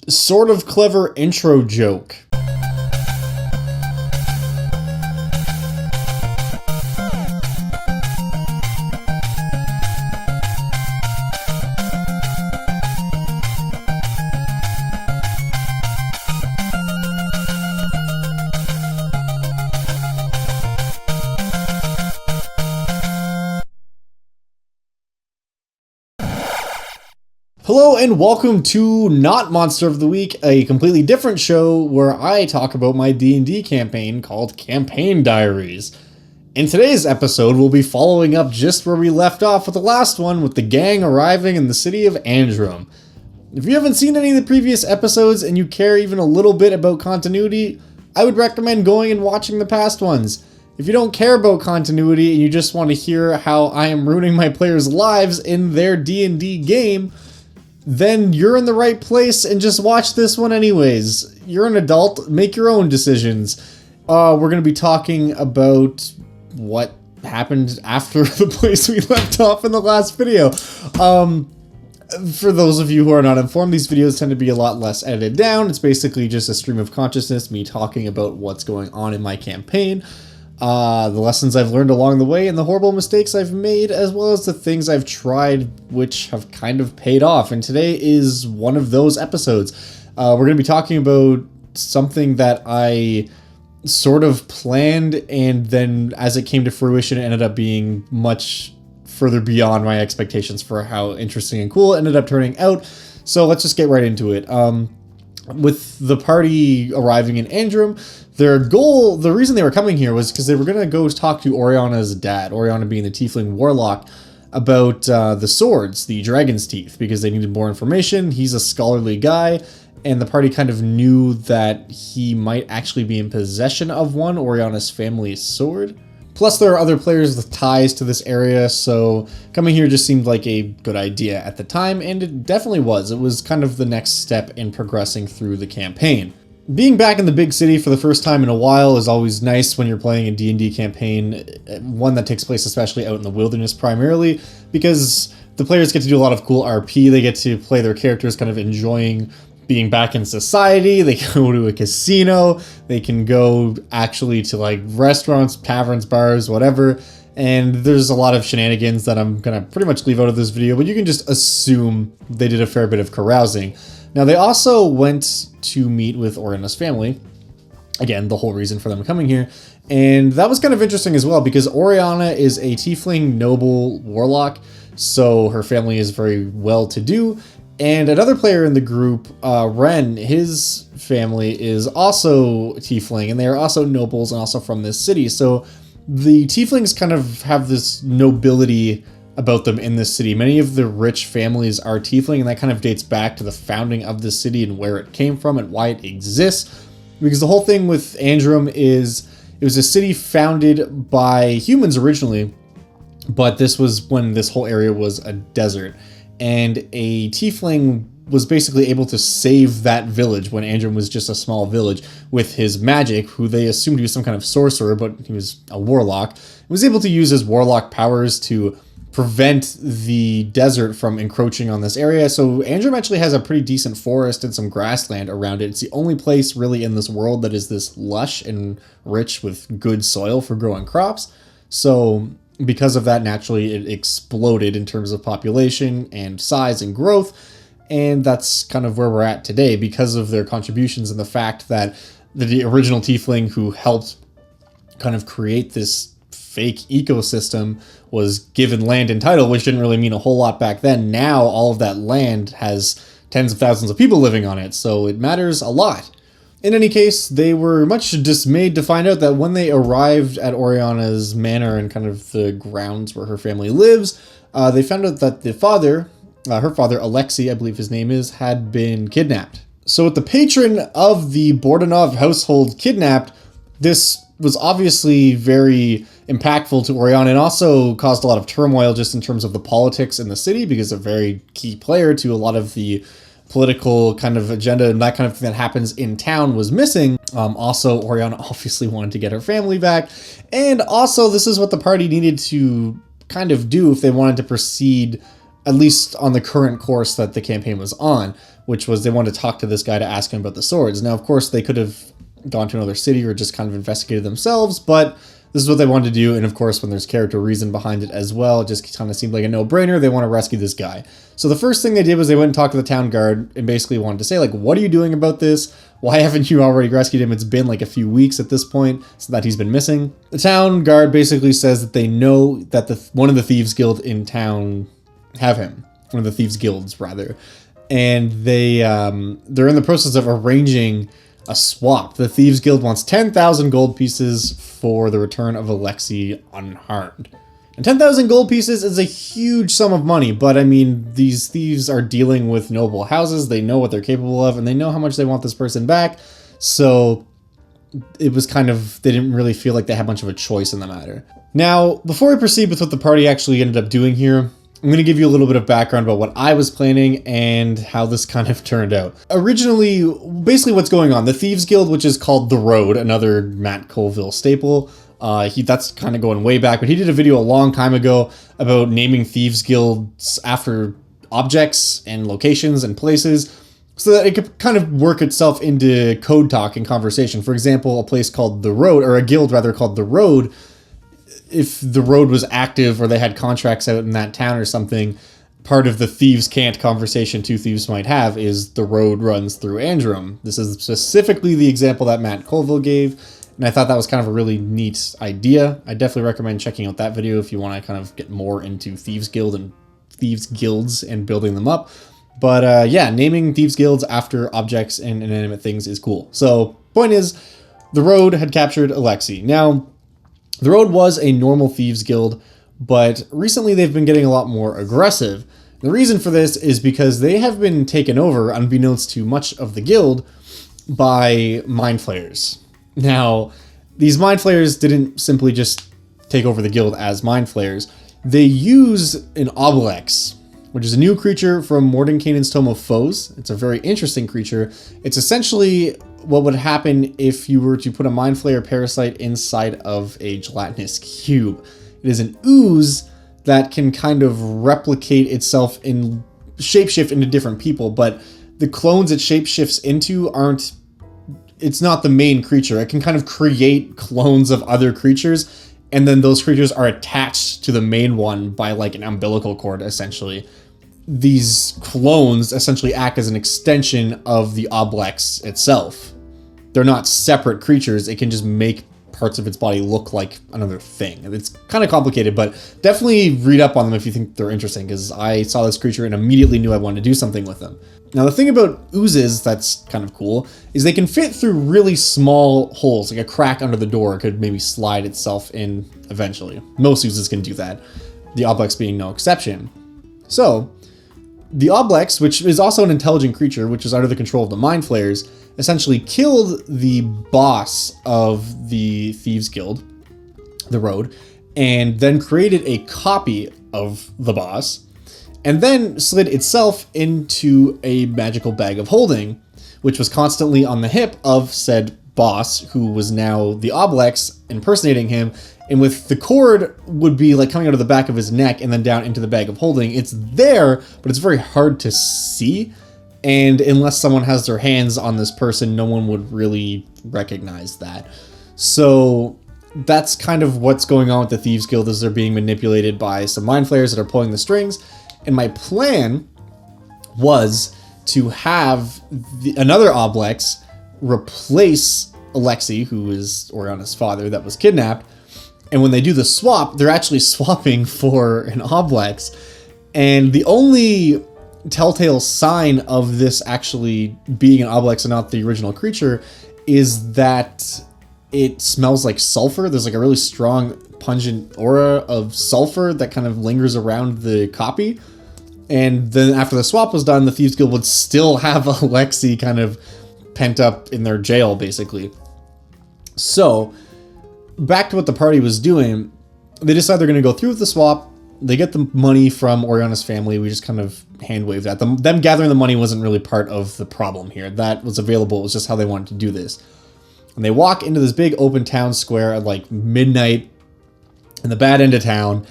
sort of clever intro joke. Hello and welcome to Not Monster of the Week, a completely different show where I talk about my D&D campaign called Campaign Diaries. In today's episode, we'll be following up just where we left off with the last one, with the gang arriving in the city of Andrum. If you haven't seen any of the previous episodes and you care even a little bit about continuity, I would recommend going and watching the past ones. If you don't care about continuity and you just want to hear how I am ruining my players' lives in their D&D game, then you're in the right place and just watch this one anyways. You're an adult, make your own decisions. We're going to be talking about what happened after the place we left off in the last video. For those of you who are not informed, these videos tend to be a lot less edited down. It's basically just a stream of consciousness, me talking about what's going on in my campaign, the lessons I've learned along the way, and the horrible mistakes I've made, as well as the things I've tried which have kind of paid off. And today is one of those episodes. We're going to be talking about something that I sort of planned, and then as it came to fruition, it ended up being much further beyond my expectations for how interesting and cool it ended up turning out. So let's just get right into it. With the party arriving in Andrum, their goal, the reason they were coming here was because they were going to go talk to Oriana's dad, Oriana being the tiefling warlock, about the swords, the dragon's teeth, because they needed more information. He's a scholarly guy, and the party kind of knew that he might actually be in possession of one, Oriana's family's sword. Plus, there are other players with ties to this area, so coming here just seemed like a good idea at the time, and it definitely was. It was kind of the next step in progressing through the campaign. Being back in the big city for the first time in a while is always nice when you're playing a D&D campaign, one that takes place especially out in the wilderness primarily, because the players get to do a lot of cool RP. They get to play their characters kind of enjoying being back in society. They can go to a casino, they can go actually to like restaurants, taverns, bars, whatever, and there's a lot of shenanigans that I'm gonna pretty much leave out of this video, but you can just assume they did a fair bit of carousing. Now, they also went to meet with Oriana's family, again, the whole reason for them coming here, and that was kind of interesting as well, because Oriana is a tiefling noble warlock, so her family is very well-to-do. And another player in the group, Ren, his family is also tiefling, and they are also nobles and also from this city. So the tieflings kind of have this nobility about them in this city. Many of the rich families are tiefling, and that kind of dates back to the founding of the city and where it came from and why it exists. Because the whole thing with Andrum is it was a city founded by humans originally, but this was when this whole area was a desert. And a tiefling was basically able to save that village when Andrum was just a small village with his magic, who they assumed he was some kind of sorcerer, but he was a warlock. He was able to use his warlock powers to prevent the desert from encroaching on this area. So Andrum actually has a pretty decent forest and some grassland around it. It's the only place really in this world that is this lush and rich with good soil for growing crops. So because of that, naturally, it exploded in terms of population and size and growth, and that's kind of where we're at today because of their contributions and the fact that the original tiefling who helped kind of create this fake ecosystem was given land and title, which didn't really mean a whole lot back then. Now, all of that land has tens of thousands of people living on it, so it matters a lot. In any case, they were much dismayed to find out that when they arrived at Oriana's manor and kind of the grounds where her family lives, they found out that the father, her father, Alexei, I believe his name is, had been kidnapped. So with the patron of the Bordanov household kidnapped, this was obviously very impactful to Oriana and also caused a lot of turmoil just in terms of the politics in the city, because a very key player to a lot of the political kind of agenda and that kind of thing that happens in town was missing. Also, Oriana obviously wanted to get her family back. And also, this is what the party needed to kind of do if they wanted to proceed, at least on the current course that the campaign was on, which was they wanted to talk to this guy to ask him about the swords. Now, of course, they could have gone to another city or just kind of investigated themselves, but this is what they wanted to do. And of course, when there's character reason behind it as well, it just kind of seemed like a no-brainer. They want to rescue this guy. So the first thing they did was they went and talked to the town guard and basically wanted to say, like, what are you doing about this? Why haven't you already rescued him? It's been like a few weeks at this point so that he's been missing. The town guard basically says that they know that one of the thieves guild in town have him. One of the thieves guilds, rather. And they're in the process of arranging a swap. The Thieves Guild wants 10,000 gold pieces for the return of Alexei unharmed. And 10,000 gold pieces is a huge sum of money, but I mean, these thieves are dealing with noble houses, they know what they're capable of, and they know how much they want this person back, so it was kind of, they didn't really feel like they had much of a choice in the matter. Now, before we proceed with what the party actually ended up doing here, I'm going to give you a little bit of background about what I was planning and how this kind of turned out. Originally, basically what's going on, the Thieves Guild, which is called The Road, another Matt Colville staple, that's kind of going way back, but he did a video a long time ago about naming Thieves Guilds after objects and locations and places so that it could kind of work itself into code talk and conversation. For example, a place called The Road, or a guild rather called The Road, if the road was active or they had contracts out in that town or something, part of the thieves can't conversation two thieves might have is the road runs through Andrum. This is specifically the example that Matt Colville gave, and I thought that was kind of a really neat idea. I definitely recommend checking out that video if you want to kind of get more into Thieves Guild and Thieves Guilds and building them up. But yeah, naming Thieves Guilds after objects and inanimate things is cool. So point is, the road had captured Alexei. Now, the Road was a normal thieves guild, but recently they've been getting a lot more aggressive. The reason for this is because they have been taken over, unbeknownst to much of the guild, by mind flayers. Now, these mind flayers didn't simply just take over the guild as mind flayers. They use an Obelex, which is a new creature from Mordenkainen's Tome of Foes. It's a very interesting creature. It's essentially what would happen if you were to put a Mind Flayer parasite inside of a gelatinous cube. It is an ooze that can kind of replicate itself in shapeshift into different people, but the clones it shapeshifts into it's not the main creature. It can kind of create clones of other creatures, and then those creatures are attached to the main one by like an umbilical cord, essentially. These clones essentially act as an extension of the Obelex itself. They're not separate creatures. It can just make parts of its body look like another thing. It's kind of complicated, but definitely read up on them if you think they're interesting, because I saw this creature and immediately knew I wanted to do something with them. Now, the thing about oozes that's kind of cool is they can fit through really small holes, like a crack under the door could maybe slide itself in eventually. Most oozes can do that, the Obelex being no exception. So, the Obelex, which is also an intelligent creature, which is under the control of the Mind Flayers, essentially killed the boss of the Thieves Guild, The Road, and then created a copy of the boss, and then slid itself into a magical bag of holding, which was constantly on the hip of said boss, who was now the Obelex impersonating him, and with the cord would be like coming out of the back of his neck and then down into the bag of holding. It's there, but it's very hard to see. And unless someone has their hands on this person, no one would really recognize that. So that's kind of what's going on with the Thieves Guild, is they're being manipulated by some mind flayers that are pulling the strings. And my plan was to have another Obelex replace Alexei, who is Oriana's father that was kidnapped. And when they do the swap, they're actually swapping for an Obelex. And the only telltale sign of this actually being an Obelex and not the original creature is that it smells like sulfur. There's like a really strong, pungent aura of sulfur that kind of lingers around the copy. And then after the swap was done, the Thieves Guild would still have Alexei kind of pent up in their jail, basically. So, back to what the party was doing, they decide they're going to go through with the swap. They get the money from Oriana's family. We just kind of hand-waved at them. Them gathering the money wasn't really part of the problem here. That was available. It was just how they wanted to do this. And they walk into this big open town square at like midnight in the bad end of town.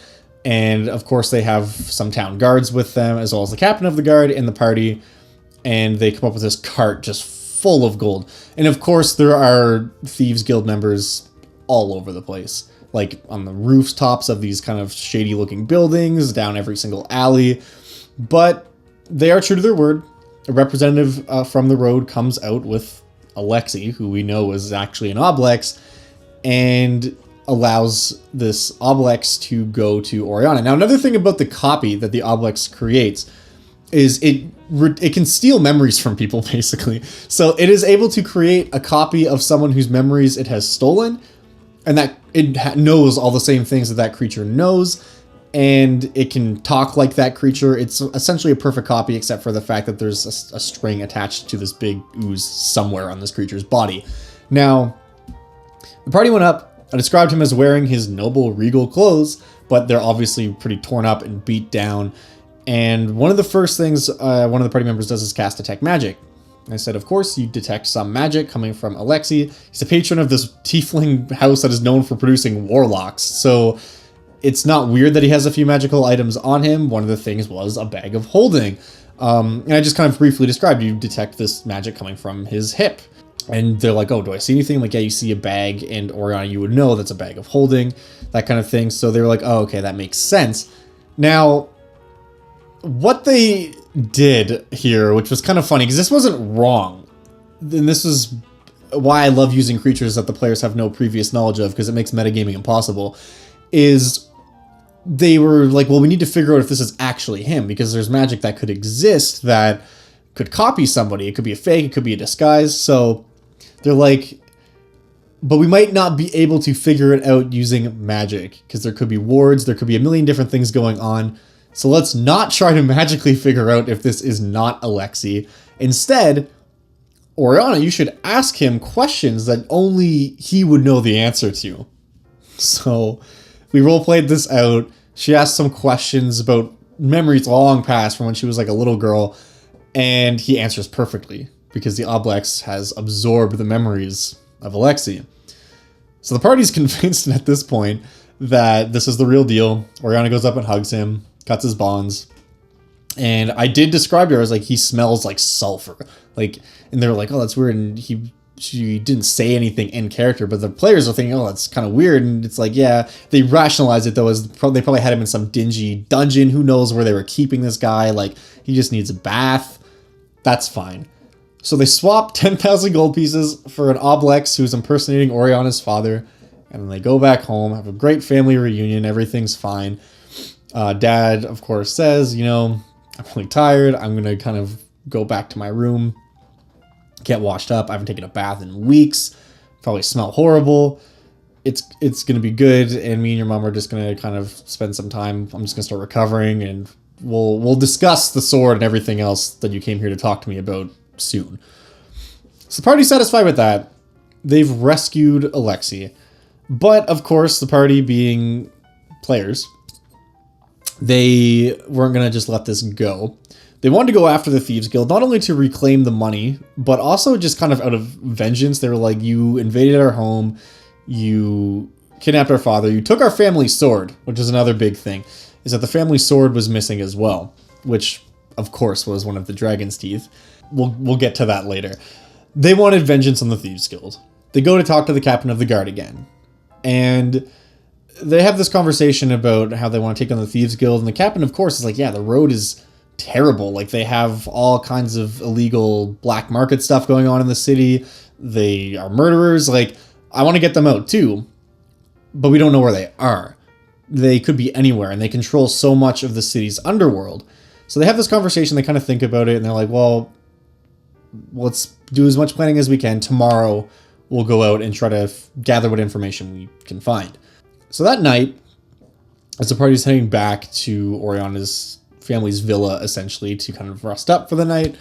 And of course they have some town guards with them, as well as the captain of the guard and the party. and they come up with this cart just full of gold. And of course, there are Thieves Guild members all over the place, like on the rooftops of these kind of shady looking buildings, down every single alley. But they are true to their word. A representative from the road comes out with Alexi, who we know is actually an Oblex, and allows this Oblex to go to Oriana. Now, another thing about the copy that the Oblex creates is it can steal memories from people, basically. So it is able to create a copy of someone whose memories it has stolen, and that it knows all the same things that that creature knows, and it can talk like that creature. It's essentially a perfect copy, except for the fact that there's a string attached to this big ooze somewhere on this creature's body. Now, the party went up. I described him as wearing his noble regal clothes, but they're obviously pretty torn up and beat down. And one of the first things one of the party members does is cast Detect Magic. I said, of course, you detect some magic coming from Alexi. He's a patron of this tiefling house that is known for producing warlocks. So it's not weird that he has a few magical items on him. One of the things was a bag of holding. And I just kind of briefly described, you detect this magic coming from his hip. And they're like, oh, do I see anything? Like, yeah, you see a bag, and Oriana, you would know that's a bag of holding, that kind of thing. So they were like, oh, okay, that makes sense. Now, what they did here, which was kind of funny, because this wasn't wrong, and this is why I love using creatures that the players have no previous knowledge of, because it makes metagaming impossible, is they were like, well, we need to figure out if this is actually him, because there's magic that could exist that could copy somebody. It could be a fake, it could be a disguise. So they're like, but we might not be able to figure it out using magic, because there could be wards, there could be a million different things going on. So let's not try to magically figure out if this is not Alexi. Instead, Oriana, you should ask him questions that only he would know the answer to. So we roleplayed this out. She asked some questions about memories long past from when she was like a little girl, and he answers perfectly because the Oblex has absorbed the memories of Alexi. So the party's convinced at this point that this is the real deal. Oriana goes up and hugs him, cuts his bonds. And I did describe to her as like, he smells like sulfur. Like, and they're like, oh, that's weird. And she didn't say anything in character, but the players are thinking, oh, that's kind of weird. And it's like, yeah, they rationalize it though, as they probably had him in some dingy dungeon. Who knows where they were keeping this guy? Like, he just needs a bath. That's fine. So they swap 10,000 gold pieces for an Oblex who's impersonating Oriana's father. And then they go back home, have a great family reunion. Everything's fine. Dad, of course, says, you know, I'm really tired. I'm going to kind of go back to my room, get washed up. I haven't taken a bath in weeks. Probably smell horrible. It's going to be good. And me and your mom are just going to kind of spend some time. I'm just going to start recovering, and we'll discuss the sword and everything else that you came here to talk to me about soon. So the party's satisfied with that. They've rescued Alexi. But, of course, the party being players, they weren't going to just let this go. They wanted to go after the Thieves Guild, not only to reclaim the money, but also just kind of out of vengeance. They were like, you invaded our home, you kidnapped our father, you took our family sword, which is another big thing, is that the family sword was missing as well, which, of course, was one of the dragon's teeth. We'll get to that later. They wanted vengeance on the Thieves Guild. They go to talk to the captain of the guard again. And they have this conversation about how they want to take on the Thieves Guild. And the captain, of course, is like, yeah, the road is terrible. Like, they have all kinds of illegal black market stuff going on in the city. They are murderers. Like, I want to get them out too, but we don't know where they are. They could be anywhere, and they control so much of the city's underworld. So they have this conversation, they kind of think about it, and they're like, well, let's do as much planning as we can. Tomorrow, we'll go out and try to gather what information we can find. So that night, as the party's heading back to Oriana's family's villa, essentially, to kind of rest up for the night,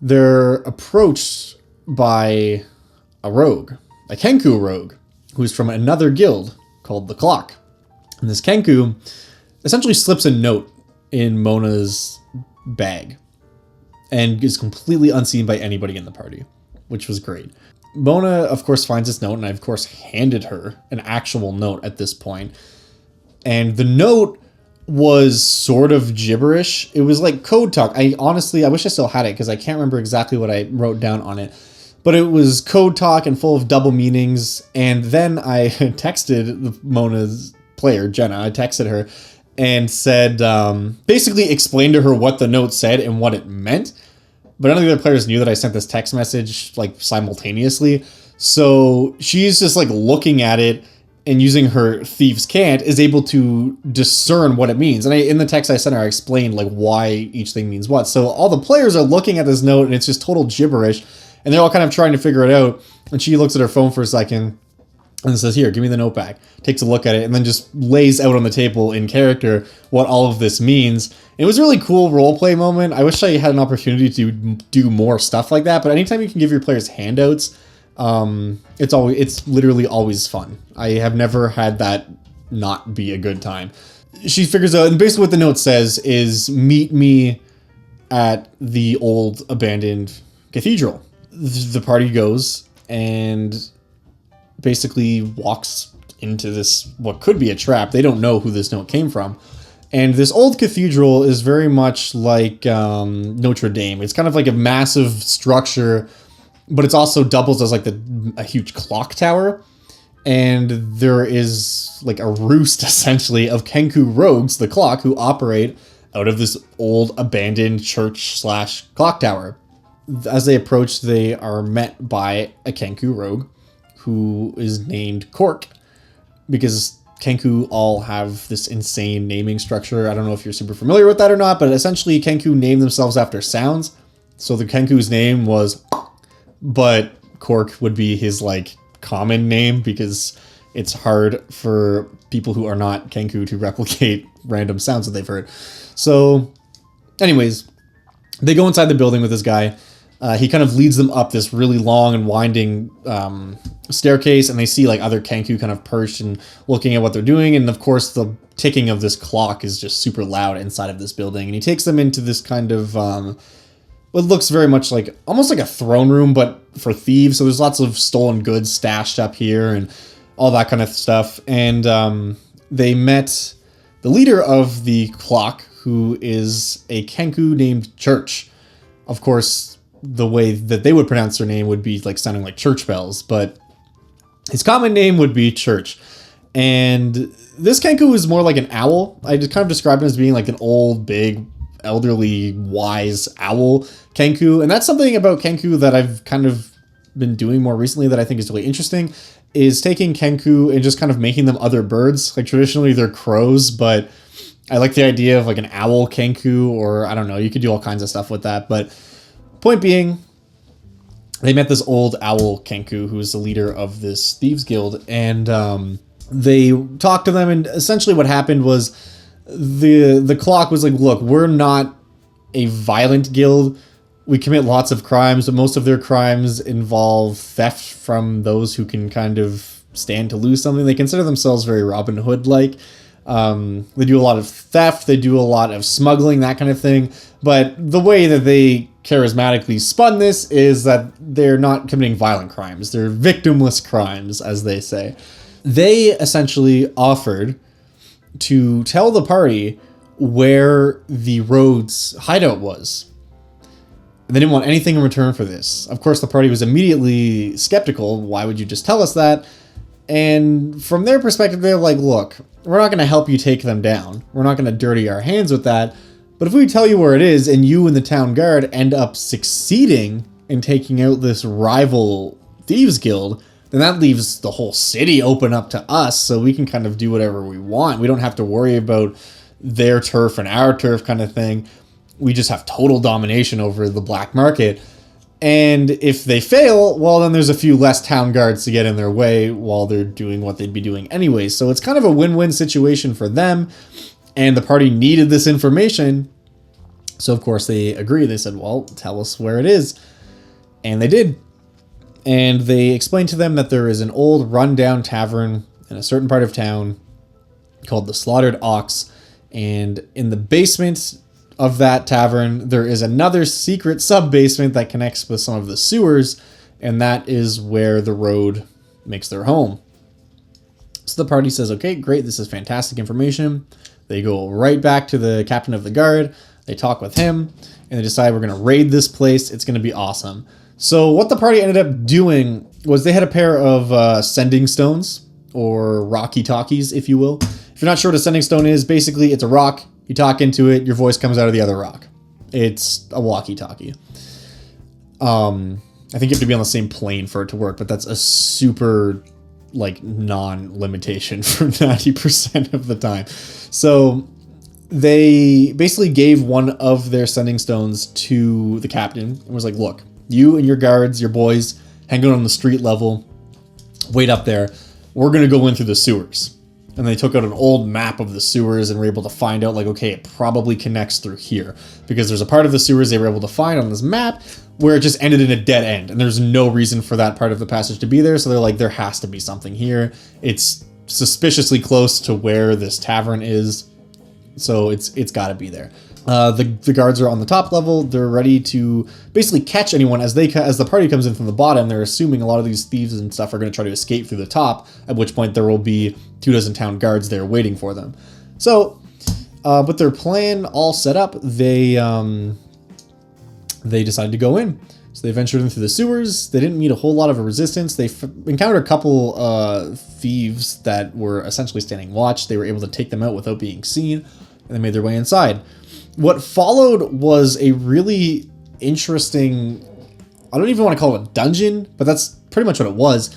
they're approached by a rogue, a Kenku rogue, who's from another guild called the Clock. And this Kenku essentially slips a note in Mona's bag and is completely unseen by anybody in the party, which was great. Mona, of course, finds this note, and I, of course, handed her an actual note at this point. And the note was sort of gibberish. It was like code talk. I wish I still had it because I can't remember exactly what I wrote down on it. But it was code talk and full of double meanings. And then I texted Mona's player, Jenna. I texted her and said, basically explained to her what the note said and what it meant. But none of the other players knew that I sent this text message like simultaneously. So she's just like looking at it and using her thieves' cant is able to discern what it means. And in the text I sent her, I explained like why each thing means what. So all the players are looking at this note and it's just total gibberish. And they're all kind of trying to figure it out. And she looks at her phone for a second and says, here, give me the note back. Takes a look at it and then just lays out on the table in character what all of this means. It was a really cool roleplay moment. I wish I had an opportunity to do more stuff like that. But anytime you can give your players handouts, it's literally always fun. I have never had that not be a good time. She figures out, and basically what the note says is, meet me at the old abandoned cathedral. The party goes and basically walks into this, what could be a trap. They don't know who this note came from. And this old cathedral is very much like Notre Dame. It's kind of like a massive structure, but it's also doubles as like a huge clock tower. And there is like a roost, essentially, of Kenku rogues, the clock, who operate out of this old abandoned church/clock tower. As they approach, they are met by a Kenku rogue who is named Cork, because Kenku all have this insane naming structure. I don't know if you're super familiar with that or not, but essentially Kenku name themselves after sounds. So the Kenku's name was, but Cork would be his like common name because it's hard for people who are not Kenku to replicate random sounds that they've heard. So anyways, they go inside the building with this guy. He kind of leads them up this really long and winding staircase, and they see like other Kenku kind of perched and looking at what they're doing. And of course, the ticking of this clock is just super loud inside of this building. And he takes them into this kind of what looks very much like almost like a throne room, but for thieves. So there's lots of stolen goods stashed up here and all that kind of stuff. And they met the leader of the clock, who is a Kenku named Church. Of course, the way that they would pronounce their name would be like sounding like church bells, but his common name would be Church. And this Kenku is more like an owl. I just kind of describe him as being like an old, big, elderly, wise owl Kenku. And that's something about Kenku that I've kind of been doing more recently that I think is really interesting, is taking Kenku and just kind of making them other birds. Like traditionally they're crows, but I like the idea of like an owl Kenku, or I don't know, you could do all kinds of stuff with that. But point being, they met this old owl Kenku who is the leader of this thieves guild, and they talked to them, and essentially what happened was the clock was like, look, we're not a violent guild. We commit lots of crimes, but most of their crimes involve theft from those who can kind of stand to lose something. They consider themselves very Robin Hood-like. They do a lot of theft, they do a lot of smuggling, that kind of thing. But the way that they charismatically spun this is that they're not committing violent crimes. They're victimless crimes, as they say. They essentially offered to tell the party where the rogue's hideout was. And they didn't want anything in return for this. Of course, the party was immediately skeptical. Why would you just tell us that? And from their perspective, they're like, look, we're not going to help you take them down. We're not going to dirty our hands with that. But if we tell you where it is and you and the town guard end up succeeding in taking out this rival thieves guild, then that leaves the whole city open up to us, so we can kind of do whatever we want. We don't have to worry about their turf and our turf kind of thing. We just have total domination over the black market. And if they fail, well, then there's a few less town guards to get in their way while they're doing what they'd be doing anyway. So it's kind of a win-win situation for them. And the party needed this information. So, of course, they agreed. They said, well, tell us where it is. And they did. And they explained to them that there is an old rundown tavern in a certain part of town called the Slaughtered Ox. And in the basement of that tavern, there is another secret sub-basement that connects with some of the sewers. And that is where the road makes their home. So the party says, okay, great. This is fantastic information. They go right back to the captain of the guard. They talk with him, and they decide we're going to raid this place. It's going to be awesome. So what the party ended up doing was they had a pair of sending stones, or walkie-talkies, if you will. If you're not sure what a sending stone is, basically it's a rock. You talk into it, your voice comes out of the other rock. It's a walkie-talkie. I think you have to be on the same plane for it to work, but that's a super, like, non-limitation for 90% of the time. So they basically gave one of their sending stones to the captain and was like, look, you and your guards, your boys, hang out on the street level, wait up there. We're going to go in through the sewers. And they took out an old map of the sewers and were able to find out, like, okay, it probably connects through here. Because there's a part of the sewers they were able to find on this map where it just ended in a dead end. And there's no reason for that part of the passage to be there. So they're like, there has to be something here. It's suspiciously close to where this tavern is. So it's got to be there. The guards are on the top level. They're ready to basically catch anyone as the party comes in from the bottom. They're assuming a lot of these thieves and stuff are going to try to escape through the top, at which point there will be 24 town guards there waiting for them. So, with their plan all set up, they decided to go in. So they ventured in through the sewers. They didn't meet a whole lot of resistance. They encountered a couple thieves that were essentially standing watch. They were able to take them out without being seen, and they made their way inside. What followed was a really interesting, I don't even want to call it a dungeon, but that's pretty much what it was.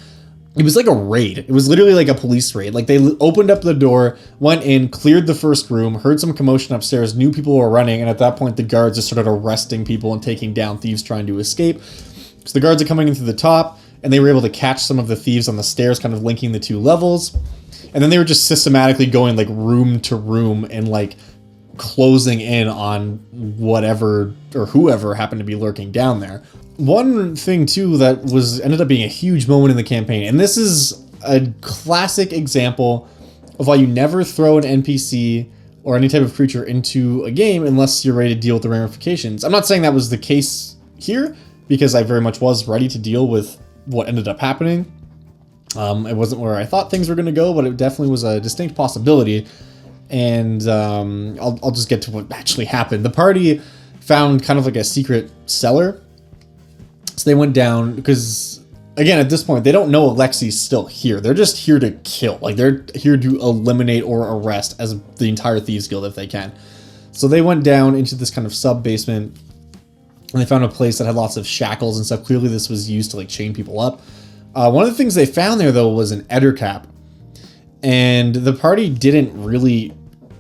It was like a raid. It was literally like a police raid. Like they opened up the door, went in, cleared the first room, heard some commotion upstairs, knew people were running, and at that point the guards just started arresting people and taking down thieves trying to escape. So the guards are coming in through the top, and they were able to catch some of the thieves on the stairs, kind of linking the two levels. And then they were just systematically going like room to room and like closing in on whatever or whoever happened to be lurking down there. One thing too that ended up being a huge moment in the campaign, and this is a classic example of why you never throw an NPC or any type of creature into a game unless you're ready to deal with the ramifications. I'm not saying that was the case here, because I very much was ready to deal with what ended up happening. It wasn't where I thought things were going to go, but it definitely was a distinct possibility. And I'll just get to what actually happened. The party found kind of like a secret cellar. So they went down because, again, at this point, they don't know Alexi's still here. They're just here to kill. Like, they're here to eliminate or arrest as the entire Thieves Guild if they can. So they went down into this kind of sub-basement, and they found a place that had lots of shackles and stuff. Clearly this was used to, like, chain people up. One of the things they found there, though, was an Ettercap. And the party didn't really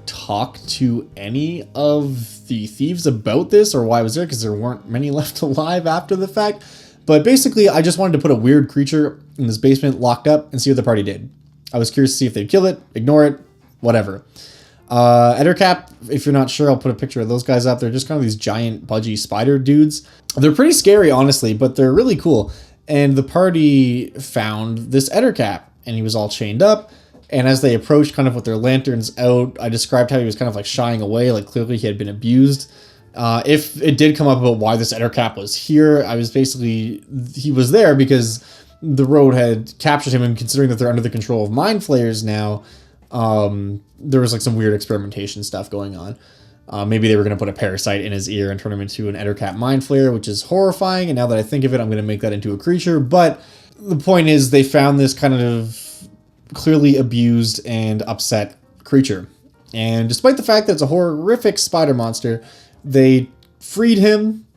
talk to any of the thieves about this or why it was there, because there weren't many left alive after the fact. But basically, I just wanted to put a weird creature in this basement locked up and see what the party did. I was curious to see if they'd kill it, ignore it, whatever. Ettercap, if you're not sure, I'll put a picture of those guys up. They're just kind of these giant, pudgy spider dudes. They're pretty scary, honestly, but they're really cool. And the party found this Ettercap, and he was all chained up. And as they approached kind of with their lanterns out, I described how he was kind of like shying away, like clearly he had been abused. If it did come up about why this Ettercap was here, he was there because the road had captured him, and considering that they're under the control of Mind Flayers now, there was like some weird experimentation stuff going on. Maybe they were going to put a parasite in his ear and turn him into an Ettercap Mind Flayer, which is horrifying. And now that I think of it, I'm going to make that into a creature. But the point is, they found this kind of clearly abused and upset creature. And despite the fact that it's a horrific spider monster, they freed him.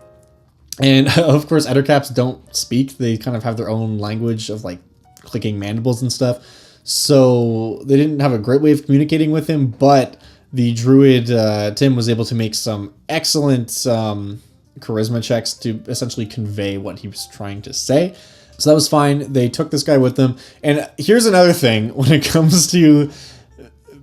And of course, Ettercaps don't speak. They kind of have their own language of like clicking mandibles and stuff. So they didn't have a great way of communicating with him, but the druid Tim was able to make some excellent charisma checks to essentially convey what he was trying to say. So that was fine. They took this guy with them. And here's another thing when it comes to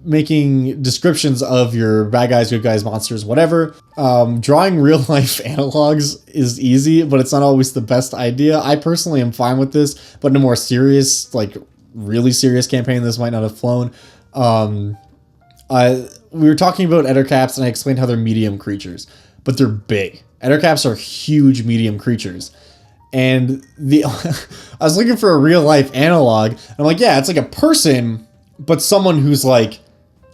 making descriptions of your bad guys, good guys, monsters, whatever. Drawing real life analogs is easy, but it's not always the best idea. I personally am fine with this, but in a more serious, like really serious campaign, this might not have flown. We were talking about Ettercaps, and I explained how they're medium creatures, but they're big. Ettercaps are huge medium creatures. And I was looking for a real life analog, and I'm like, yeah, it's like a person, but someone who's like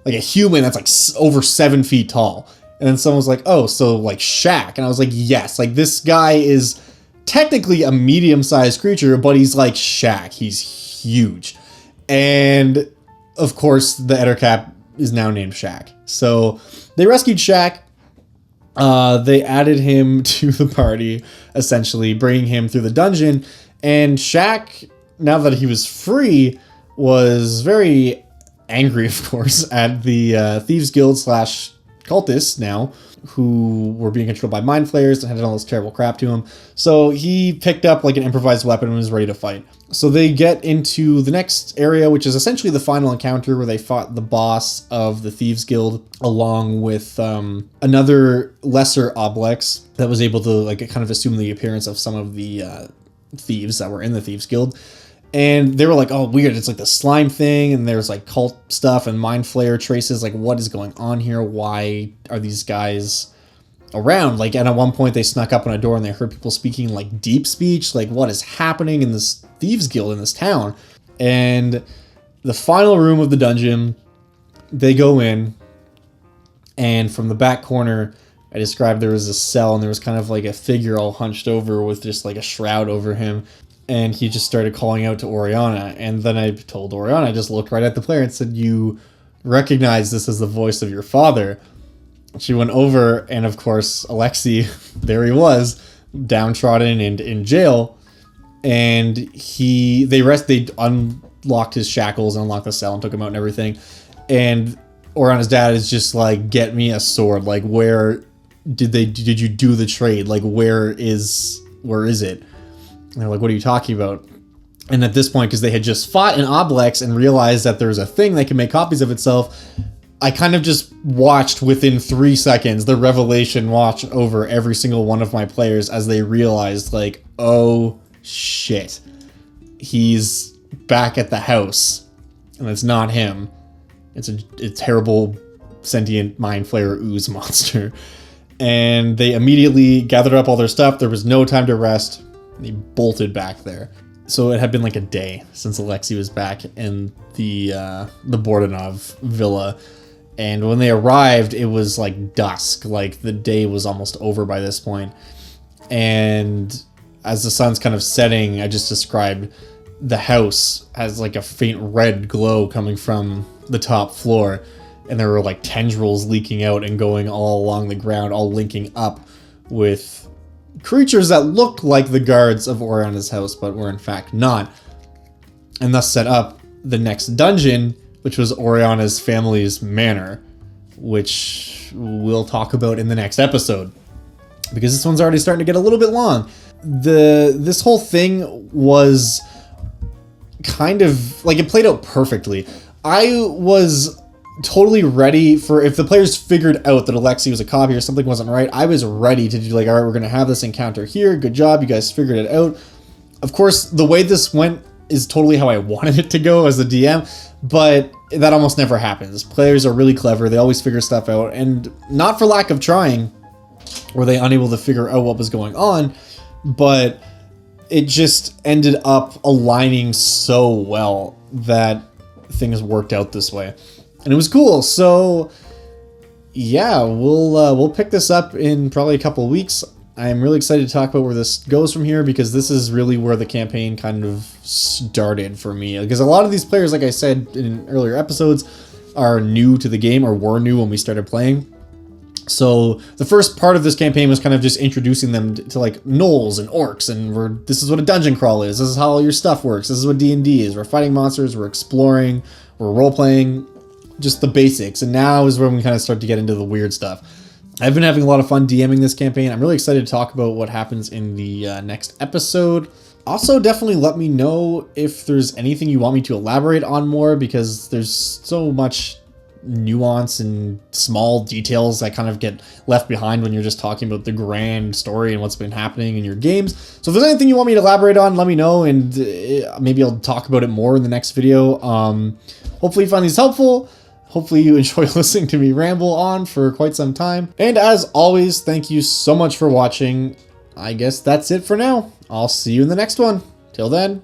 like a human that's like over 7 feet tall. And then someone was like, oh, so like Shaq. And I was like, yes, like this guy is technically a medium-sized creature, but he's like Shaq. He's huge. And of course, the Ettercap is now named Shaq. So they rescued Shaq. They added him to the party, essentially, bringing him through the dungeon. And Shaq, now that he was free, was very angry, of course, at the Thieves Guild / cultists now, who were being controlled by mind flayers and had done all this terrible crap to him. So he picked up like an improvised weapon and was ready to fight. So they get into the next area, which is essentially the final encounter where they fought the boss of the Thieves Guild along with another lesser Oblex that was able to like kind of assume the appearance of some of the thieves that were in the Thieves Guild. And they were like, oh, weird, it's like the slime thing, and there's like cult stuff and mind flayer traces. Like, what is going on here? Why are these guys around? Like, and at one point they snuck up on a door and they heard people speaking like deep speech. Like, what is happening in this Thieves Guild in this town? And the final room of the dungeon, they go in, and from the back corner, I described there was a cell, and there was kind of like a figure all hunched over with just like a shroud over him. And he just started calling out to Oriana. And then I told Oriana, I just looked right at the player and said, you recognize this as the voice of your father. She went over, and of course, Alexei, there he was, downtrodden and in jail. And they unlocked his shackles and unlocked the cell and took him out and everything. And Oriana's dad is just like, get me a sword. Like, where did you do the trade? Like, where is it? And they're like, what are you talking about? And at this point, because they had just fought an Oblex and realized that there's a thing that can make copies of itself, I kind of just watched within 3 seconds the revelation watch over every single one of my players as they realized, like, oh shit, he's back at the house, and it's not him. It's a terrible sentient mind flayer ooze monster. And they immediately gathered up all their stuff. There was no time to rest. They bolted back there. So it had been like a day since Alexei was back in the Bordenov villa. And when they arrived, it was like dusk. Like the day was almost over by this point. And as the sun's kind of setting, I just described the house has like a faint red glow coming from the top floor. And there were like tendrils leaking out and going all along the ground, all linking up with creatures that looked like the guards of Oriana's house, but were in fact not. And thus set up the next dungeon, which was Oriana's family's manor, which we'll talk about in the next episode. Because this one's already starting to get a little bit long. This whole thing was kind of like, it played out perfectly. I was totally ready for, if the players figured out that Alexei was a copy or something wasn't right, I was ready to do like, all right, we're going to have this encounter here. Good job. You guys figured it out. Of course, the way this went is totally how I wanted it to go as the DM, but that almost never happens. Players are really clever. They always figure stuff out, and not for lack of trying were they unable to figure out what was going on, but it just ended up aligning so well that things worked out this way. And it was cool. So yeah, we'll pick this up in probably a couple of weeks. I'm really excited to talk about where this goes from here, because this is really where the campaign kind of started for me. Because a lot of these players, like I said in earlier episodes, are new to the game, or were new when we started playing. So the first part of this campaign was kind of just introducing them to like gnolls and orcs, and this is what a dungeon crawl is. This is how all your stuff works. This is what D&D is. We're fighting monsters. We're exploring. We're role-playing. Just the basics. And now is when we kind of start to get into the weird stuff. I've been having a lot of fun DMing this campaign. I'm really excited to talk about what happens in the next episode. Also, definitely let me know if there's anything you want me to elaborate on more, because there's so much nuance and small details that kind of get left behind when you're just talking about the grand story and what's been happening in your games. So if there's anything you want me to elaborate on, let me know, and maybe I'll talk about it more in the next video. Hopefully you find these helpful. Hopefully you enjoy listening to me ramble on for quite some time. And as always, thank you so much for watching. I guess that's it for now. I'll see you in the next one. Till then.